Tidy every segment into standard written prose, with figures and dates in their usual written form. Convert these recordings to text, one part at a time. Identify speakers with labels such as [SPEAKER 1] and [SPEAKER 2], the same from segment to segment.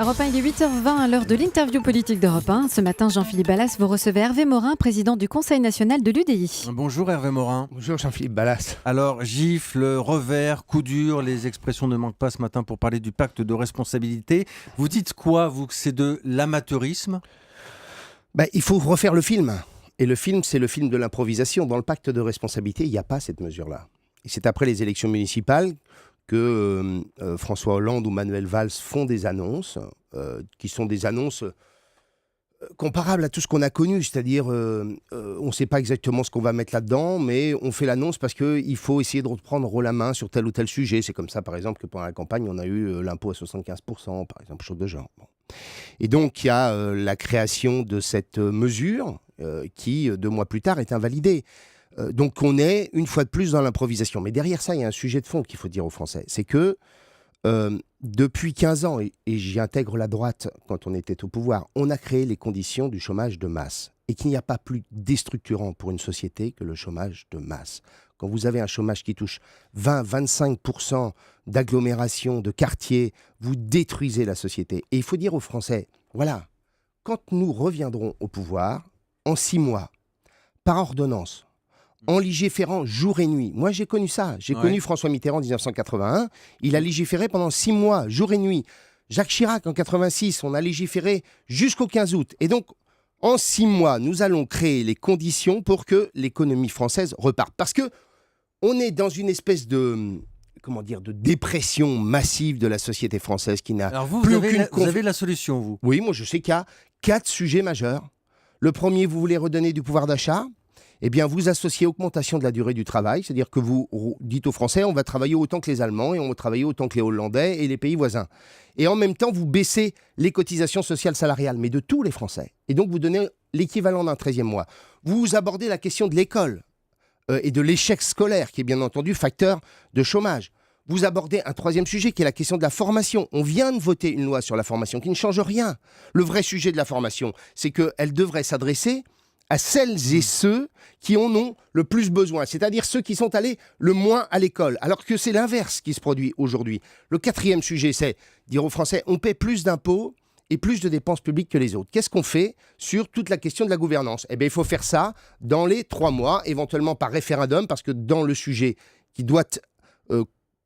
[SPEAKER 1] Europe 1, il est 8h20 à l'heure de l'interview politique d'Europe 1. Ce matin, Jean-Philippe Ballas, vous recevez Hervé Morin, président du Conseil national de l'UDI.
[SPEAKER 2] Bonjour Hervé Morin.
[SPEAKER 3] Bonjour Jean-Philippe Ballas.
[SPEAKER 2] Alors, gifle, revers, coup dur, les expressions ne manquent pas ce matin pour parler du pacte de responsabilité. Vous dites quoi, vous, que c'est de l'amateurisme ?
[SPEAKER 3] Il faut refaire le film. Et le film, c'est le film de l'improvisation. Dans le pacte de responsabilité, il n'y a pas cette mesure-là. Et c'est après les élections municipales que François Hollande ou Manuel Valls font des annonces, qui sont des annonces comparables à tout ce qu'on a connu. C'est-à-dire, on ne sait pas exactement ce qu'on va mettre là-dedans, mais on fait l'annonce parce qu'il faut essayer de reprendre haut la main sur tel ou tel sujet. C'est comme ça, par exemple, que pendant la campagne, on a eu l'impôt à 75%, par exemple, chose de genre. Bon. Et donc, il y a la création de cette mesure qui, 2 mois plus tard, est invalidée. Donc on est une fois de plus dans l'improvisation. Mais derrière ça, il y a un sujet de fond qu'il faut dire aux Français. C'est que depuis 15 ans, et j'y intègre la droite quand on était au pouvoir, on a créé les conditions du chômage de masse. Et qu'il n'y a pas plus déstructurant pour une société que le chômage de masse. Quand vous avez un chômage qui touche 20-25% d'agglomération, de quartier, vous détruisez la société. Et il faut dire aux Français, voilà, quand nous reviendrons au pouvoir, en 6 mois, par ordonnance, en légiférant jour et nuit. Moi, j'ai connu ça. J'ai connu François Mitterrand en 1981. Il a légiféré pendant 6 mois, jour et nuit. Jacques Chirac, en 86, on a légiféré jusqu'au 15 août. Et donc, en 6 mois, nous allons créer les conditions pour que l'économie française reparte. Parce que on est dans une espèce de dépression massive de la société française qui n'a plus aucune...
[SPEAKER 2] Vous avez la solution, vous ?
[SPEAKER 3] Oui, moi, je sais qu'il y a 4 sujets majeurs. Le premier, vous voulez redonner du pouvoir d'achat ? Eh bien, vous associez augmentation de la durée du travail, c'est-à-dire que vous dites aux Français, on va travailler autant que les Allemands et on va travailler autant que les Hollandais et les pays voisins. Et en même temps, vous baissez les cotisations sociales salariales, mais de tous les Français. Et donc, vous donnez l'équivalent d'un 13e mois. Vous abordez la question de l'école et de l'échec scolaire, qui est bien entendu facteur de chômage. Vous abordez un 3e sujet, qui est la question de la formation. On vient de voter une loi sur la formation qui ne change rien. Le vrai sujet de la formation, c'est qu'elle devrait s'adresser à celles et ceux qui en ont le plus besoin, c'est-à-dire ceux qui sont allés le moins à l'école, alors que c'est l'inverse qui se produit aujourd'hui. Le 4e sujet, c'est dire aux Français, on paie plus d'impôts et plus de dépenses publiques que les autres. Qu'est-ce qu'on fait sur toute la question de la gouvernance ? Eh bien, il faut faire ça dans les 3 mois, éventuellement par référendum, parce que dans le sujet que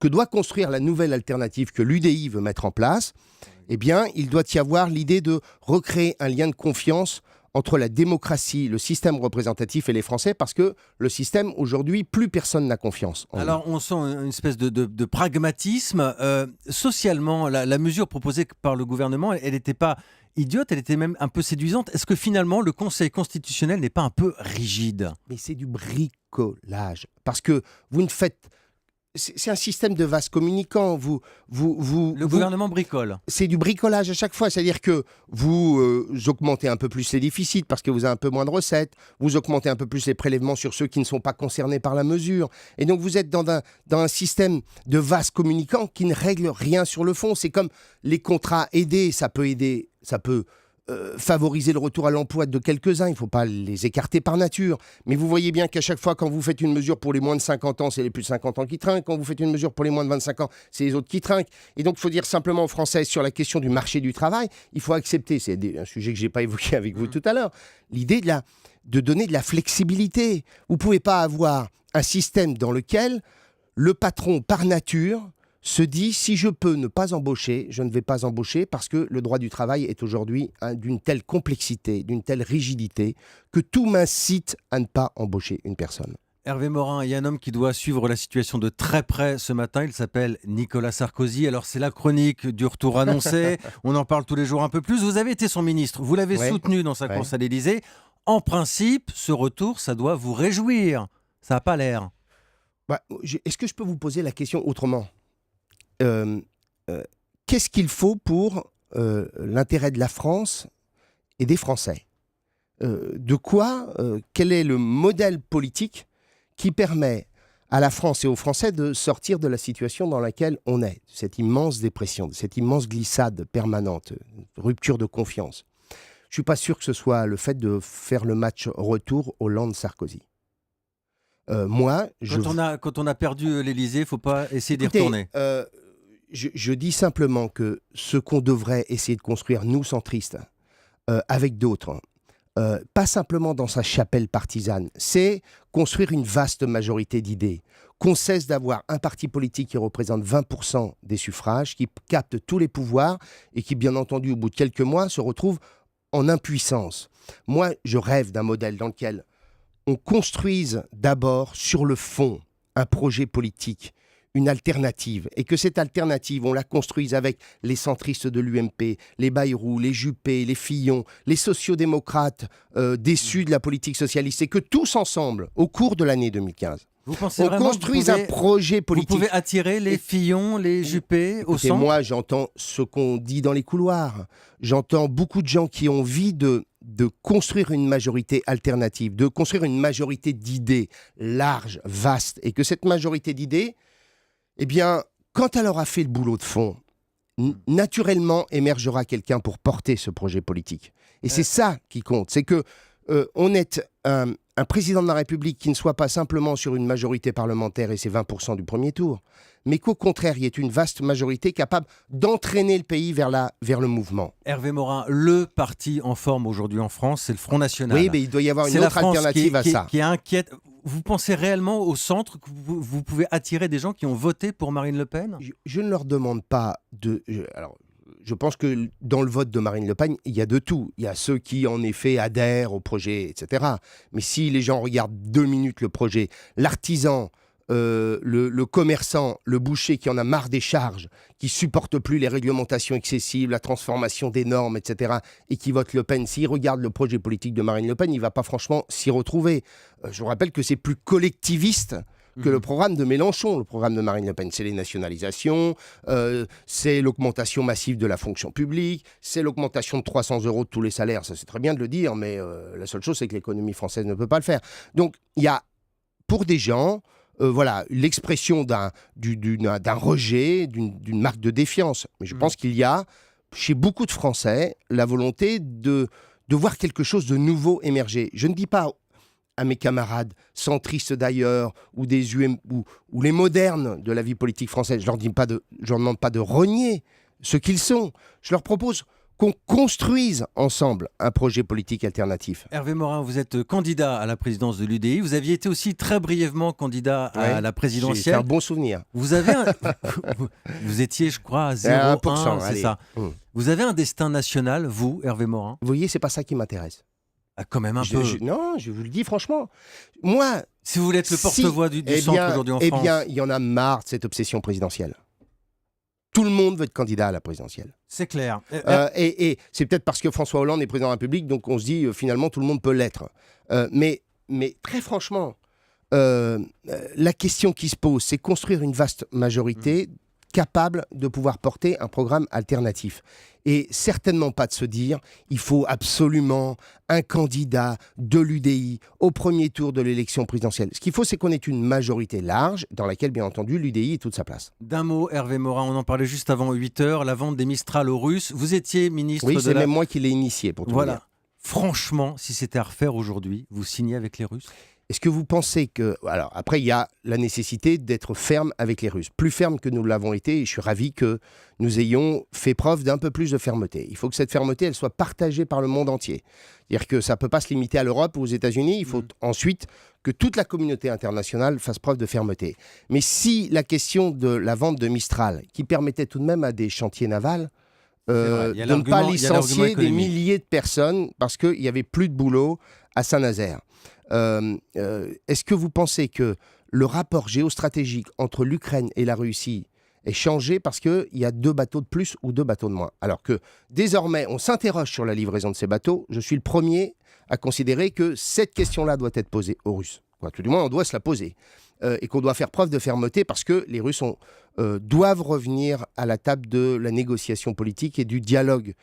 [SPEAKER 3] doit construire la nouvelle alternative que l'UDI veut mettre en place, eh bien, il doit y avoir l'idée de recréer un lien de confiance entre la démocratie, le système représentatif et les Français, parce que le système, aujourd'hui, plus personne n'a confiance.
[SPEAKER 2] Alors, on sent une espèce de pragmatisme. Socialement, la mesure proposée par le gouvernement, elle n'était pas idiote, elle était même un peu séduisante. Est-ce que finalement, le Conseil constitutionnel n'est pas un peu rigide ?
[SPEAKER 3] Mais c'est du bricolage. Parce que vous ne faites... C'est un système de vase communicant.
[SPEAKER 2] Le gouvernement bricole.
[SPEAKER 3] C'est du bricolage à chaque fois. C'est-à-dire que vous augmentez un peu plus les déficits parce que vous avez un peu moins de recettes. Vous augmentez un peu plus les prélèvements sur ceux qui ne sont pas concernés par la mesure. Et donc vous êtes dans un système de vase communicant qui ne règle rien sur le fond. C'est comme les contrats aidés. Ça peut favoriser le retour à l'emploi de quelques-uns, il ne faut pas les écarter par nature. Mais vous voyez bien qu'à chaque fois, quand vous faites une mesure pour les moins de 50 ans, c'est les plus de 50 ans qui trinquent. Quand vous faites une mesure pour les moins de 25 ans, c'est les autres qui trinquent. Et donc, il faut dire simplement aux Français, sur la question du marché du travail, il faut accepter, c'est un sujet que je n'ai pas évoqué avec vous tout à l'heure, l'idée de donner de la flexibilité. Vous ne pouvez pas avoir un système dans lequel le patron, par nature, se dit, si je peux ne pas embaucher, je ne vais pas embaucher parce que le droit du travail est aujourd'hui d'une telle complexité, d'une telle rigidité, que tout m'incite à ne pas embaucher une personne.
[SPEAKER 2] Hervé Morin, il y a un homme qui doit suivre la situation de très près ce matin. Il s'appelle Nicolas Sarkozy. Alors, c'est la chronique du retour annoncé. On en parle tous les jours un peu plus. Vous avez été son ministre. Vous l'avez soutenu dans sa course à l'Élysée. En principe, ce retour, ça doit vous réjouir. Ça n'a pas l'air.
[SPEAKER 3] Est-ce que je peux vous poser la question autrement ? Qu'est-ce qu'il faut pour l'intérêt de la France et des Français ? Quel est le modèle politique qui permet à la France et aux Français de sortir de la situation dans laquelle on est, cette immense dépression, cette immense glissade permanente, rupture de confiance ? Je ne suis pas sûr que ce soit le fait de faire le match retour Hollande-Sarkozy.
[SPEAKER 2] Quand on a perdu l'Élysée, il ne faut pas essayer d'y retourner.
[SPEAKER 3] je dis simplement que ce qu'on devrait essayer de construire, nous centristes, avec d'autres, pas simplement dans sa chapelle partisane, c'est construire une vaste majorité d'idées, qu'on cesse d'avoir un parti politique qui représente 20% des suffrages, qui capte tous les pouvoirs et qui, bien entendu, au bout de quelques mois, se retrouve en impuissance. Moi, je rêve d'un modèle dans lequel on construise d'abord sur le fond un projet politique, une alternative, et que cette alternative, on la construise avec les centristes de l'UMP, les Bayrou, les Juppé, les Fillon, les sociodémocrates déçus de la politique socialiste, et que tous ensemble, au cours de l'année 2015,
[SPEAKER 2] Vous pensez
[SPEAKER 3] on
[SPEAKER 2] vraiment
[SPEAKER 3] construise un projet politique.
[SPEAKER 2] Vous pouvez attirer les Fillon, les Juppé au
[SPEAKER 3] Écoutez,
[SPEAKER 2] centre?
[SPEAKER 3] moi, j'entends ce qu'on dit dans les couloirs. J'entends beaucoup de gens qui ont envie de construire une majorité alternative, de construire une majorité d'idées large, vaste, et que cette majorité d'idées, eh bien, quand elle aura fait le boulot de fond, naturellement émergera quelqu'un pour porter ce projet politique. Et c'est ça qui compte. C'est que on est un président de la République qui ne soit pas simplement sur une majorité parlementaire et ses 20% du premier tour, mais qu'au contraire, il y ait une vaste majorité capable d'entraîner le pays vers le mouvement.
[SPEAKER 2] Hervé Morin, le parti en forme aujourd'hui en France, c'est le Front National.
[SPEAKER 3] Oui, mais il doit y avoir une
[SPEAKER 2] C'est
[SPEAKER 3] autre alternative à ça.
[SPEAKER 2] Qui est inquiète. Vous pensez réellement au centre que vous pouvez attirer des gens qui ont voté pour Marine Le Pen?
[SPEAKER 3] Je ne leur demande pas de... Alors, je pense que dans le vote de Marine Le Pen, il y a de tout. Il y a ceux qui, en effet, adhèrent au projet, etc. Mais si les gens regardent 2 minutes le projet, l'artisan, le commerçant, le boucher qui en a marre des charges, qui supporte plus les réglementations excessives, la transformation des normes, etc., et qui vote Le Pen, s'il regarde le projet politique de Marine Le Pen, il ne va pas franchement s'y retrouver. Je vous rappelle que c'est plus collectiviste que le programme de Mélenchon. Le programme de Marine Le Pen, c'est les nationalisations, c'est l'augmentation massive de la fonction publique, c'est l'augmentation de 300 € de tous les salaires. Ça, c'est très bien de le dire, mais la seule chose, c'est que l'économie française ne peut pas le faire. Donc, il y a, pour des gens, voilà, l'expression d'un rejet, d'une marque de défiance. Mais je pense qu'il y a, chez beaucoup de Français, la volonté de voir quelque chose de nouveau émerger. Je ne dis pas à mes camarades centristes d'ailleurs, ou ou les modernes de la vie politique française, je leur demande pas de renier ce qu'ils sont. Je leur propose qu'on construise ensemble un projet politique alternatif.
[SPEAKER 2] Hervé Morin, vous êtes candidat à la présidence de l'UDI. Vous aviez été aussi très brièvement candidat à la présidentielle.
[SPEAKER 3] C'est un bon souvenir.
[SPEAKER 2] Vous avez vous étiez, je crois, à 0,1%, c'est ça. Vous avez un destin national, vous, Hervé Morin?
[SPEAKER 3] Vous voyez, c'est pas ça qui m'intéresse.
[SPEAKER 2] Ah, quand même un peu.
[SPEAKER 3] Non, je vous le dis franchement. Moi,
[SPEAKER 2] si vous voulez être le porte-voix du centre aujourd'hui en France.
[SPEAKER 3] Eh bien, il y en a marre de cette obsession présidentielle. Tout le monde veut être candidat à la présidentielle.
[SPEAKER 2] C'est clair.
[SPEAKER 3] Et c'est peut-être parce que François Hollande est président de la République, donc on se dit finalement tout le monde peut l'être. Mais très franchement, la question qui se pose, c'est construire une vaste majorité capable de pouvoir porter un programme alternatif. Et certainement pas de se dire, il faut absolument un candidat de l'UDI au premier tour de l'élection présidentielle. Ce qu'il faut, c'est qu'on ait une majorité large, dans laquelle, bien entendu, l'UDI ait toute sa place.
[SPEAKER 2] D'un mot, Hervé Morin, on en parlait juste avant 8h, la vente des Mistral aux Russes. Vous étiez ministre de la...
[SPEAKER 3] Oui, c'est même moi qui l'ai initié, pour tout
[SPEAKER 2] voilà.
[SPEAKER 3] dire.
[SPEAKER 2] Franchement, si c'était à refaire aujourd'hui, vous signez avec les Russes?
[SPEAKER 3] Est-ce que vous pensez que... Alors, après, il y a la nécessité d'être ferme avec les Russes. Plus ferme que nous l'avons été, et je suis ravi que nous ayons fait preuve d'un peu plus de fermeté. Il faut que cette fermeté, elle soit partagée par le monde entier. C'est-à-dire que ça ne peut pas se limiter à l'Europe ou aux États-Unis. Il faut ensuite que toute la communauté internationale fasse preuve de fermeté. Mais si la question de la vente de Mistral, qui permettait tout de même à des chantiers navals, de ne pas licencier des milliers de personnes parce qu'il n'y avait plus de boulot à Saint-Nazaire. Est-ce que vous pensez que le rapport géostratégique entre l'Ukraine et la Russie est changé parce qu'il y a 2 bateaux de plus ou 2 bateaux de moins? Alors que désormais, on s'interroge sur la livraison de ces bateaux. Je suis le premier à considérer que cette question-là doit être posée aux Russes. Tout du moins, on doit se la poser. Et qu'on doit faire preuve de fermeté parce que les Russes doivent revenir à la table de la négociation politique et du dialogue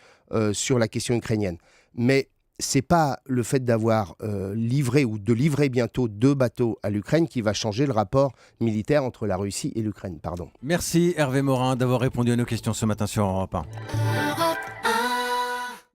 [SPEAKER 3] sur la question ukrainienne. Mais c'est pas le fait d'avoir livré ou de livrer bientôt 2 bateaux à l'Ukraine qui va changer le rapport militaire entre la Russie et l'Ukraine. Pardon.
[SPEAKER 2] Merci Hervé Morin d'avoir répondu à nos questions ce matin sur Europe 1.